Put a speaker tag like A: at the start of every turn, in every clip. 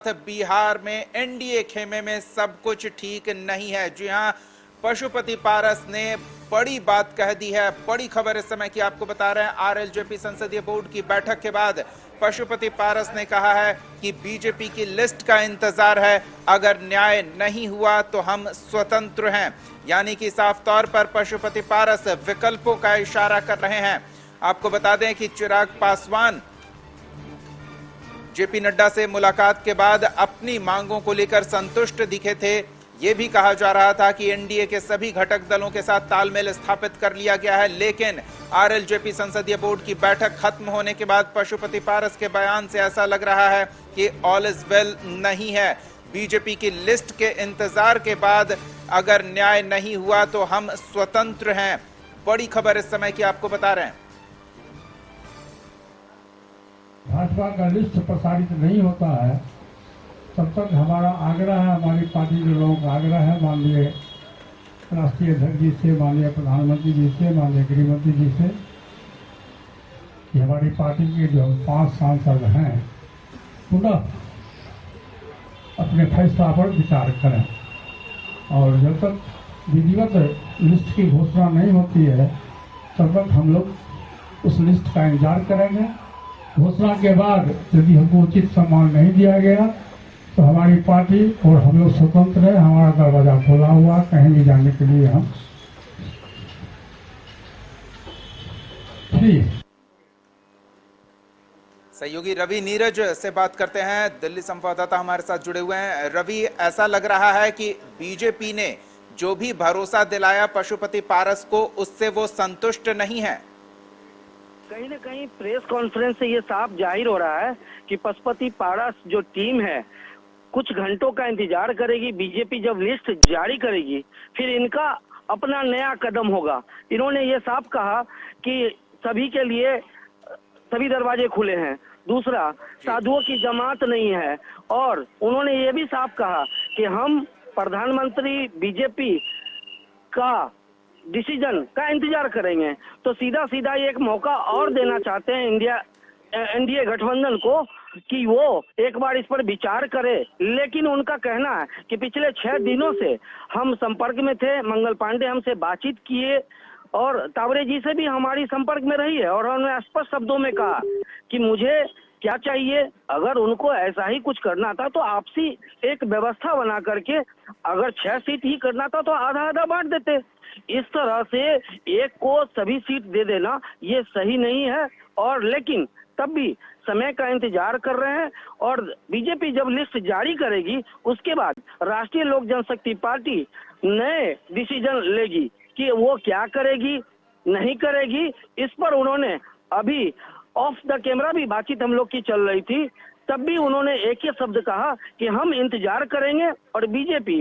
A: बिहार में एनडीए खेमे में सब कुछ ठीक नहीं है। जी हां, पशुपति पारस ने बड़ी बात कह दी है। बड़ी खबर इस समय की आपको बता रहे हैं। आरएलजेपी संसदीय बोर्ड की बैठक के बाद पशुपति पारस ने कहा है कि बीजेपी की लिस्ट का इंतजार है, अगर न्याय नहीं हुआ तो हम स्वतंत्र हैं। यानी कि साफ तौर पर पशुपति पारस विकल्पों का इशारा कर रहे हैं। आपको बता दें कि चिराग पासवान जेपी नड्डा से मुलाकात के बाद अपनी मांगों को लेकर संतुष्ट दिखे थे। यह भी कहा जा रहा था कि एनडीए के सभी घटक दलों के साथ तालमेल स्थापित कर लिया गया है, लेकिन आरएलजेपी संसदीय बोर्ड की बैठक खत्म होने के बाद पशुपति पारस के बयान से ऐसा लग रहा है कि ऑल इज वेल नहीं है। बीजेपी की लिस्ट के इंतजार के बाद अगर न्याय नहीं हुआ तो हम स्वतंत्र हैं। बड़ी खबर इस समय की आपको बता रहे हैं।
B: भाजपा का लिस्ट प्रसारित नहीं होता है तब तक हमारा आग्रह है, हमारी पार्टी के लोगों का आग्रह है, माननीय राष्ट्रीय अध्यक्ष जी से, माननीय प्रधानमंत्री जी से, माननीय गृहमंत्री जी से, कि हमारी पार्टी के जो 5 सांसद हैं पुनः अपने फैसला पर विचार करें। और जब तक विधिवत लिस्ट की घोषणा नहीं होती है तब तक हम लोग उस लिस्ट का इंतजार करेंगे। घोषणा के बाद यदि हमको उचित सम्मान नहीं दिया गया तो हमारी पार्टी और हम लोग स्वतंत्र है, हमारा दरवाजा खोला हुआ, कहीं भी जाने के लिए हम फ्री।
A: सहयोगी रवि नीरज से बात करते हैं, दिल्ली संवाददाता हमारे साथ जुड़े हुए हैं। रवि, ऐसा लग रहा है कि बीजेपी ने जो भी भरोसा दिलाया पशुपति पारस को, उससे वो संतुष्ट नहीं है।
C: कहीं न कहीं प्रेस कॉन्फ्रेंस से ये साफ जाहिर हो रहा है कि पशुपति पारस जो टीम है कुछ घंटों का इंतजार करेगी। बीजेपी जब लिस्ट जारी करेगी फिर इनका अपना नया कदम होगा। इन्होंने ये साफ कहा कि सभी के लिए सभी दरवाजे खुले हैं। दूसरा, साधुओं की जमात नहीं है। और उन्होंने ये भी साफ कहा कि हम प्रधानमंत्री बीजेपी का डिसीजन का इंतजार करेंगे। तो सीधा सीधा ये एक मौका और देना चाहते हैं एनडीए गठबंधन को कि वो एक बार इस पर विचार करे। लेकिन उनका कहना है कि पिछले 6 दिनों से हम संपर्क में थे, मंगल पांडे हमसे बातचीत किए और तावरे जी से भी हमारी संपर्क में रही है, और उन्होंने स्पष्ट शब्दों में कहा कि मुझे क्या चाहिए। अगर उनको ऐसा ही कुछ करना था तो आपसी एक व्यवस्था बना करके अगर 6 सीट ही करना था तो आधा आधा बांट देते। इस तरह से एक को सभी सीट दे देना ये सही नहीं है। और लेकिन तब भी समय का इंतजार कर रहे हैं और बीजेपी जब लिस्ट जारी करेगी उसके बाद राष्ट्रीय लोक जनशक्ति पार्टी नए डिसीजन लेगी कि वो क्या करेगी नहीं करेगी। इस पर उन्होंने अभी ऑफ द कैमरा भी बातचीत हम लोग की चल रही थी, तब भी उन्होंने एक ही शब्द कहा कि हम इंतजार करेंगे। और बीजेपी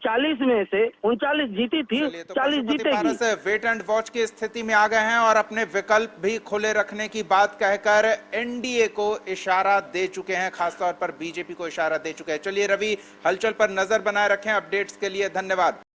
C: 40 में से 39 जीती थी, 40 जीतेगी।
A: वेट एंड वॉच की स्थिति में आ गए हैं और अपने विकल्प भी खुले रखने की बात कहकर एनडीए को इशारा दे चुके हैं, खासतौर पर बीजेपी को इशारा दे चुके हैं। चलिए रवि, हलचल पर नजर बनाए रखें। अपडेट्स के लिए धन्यवाद।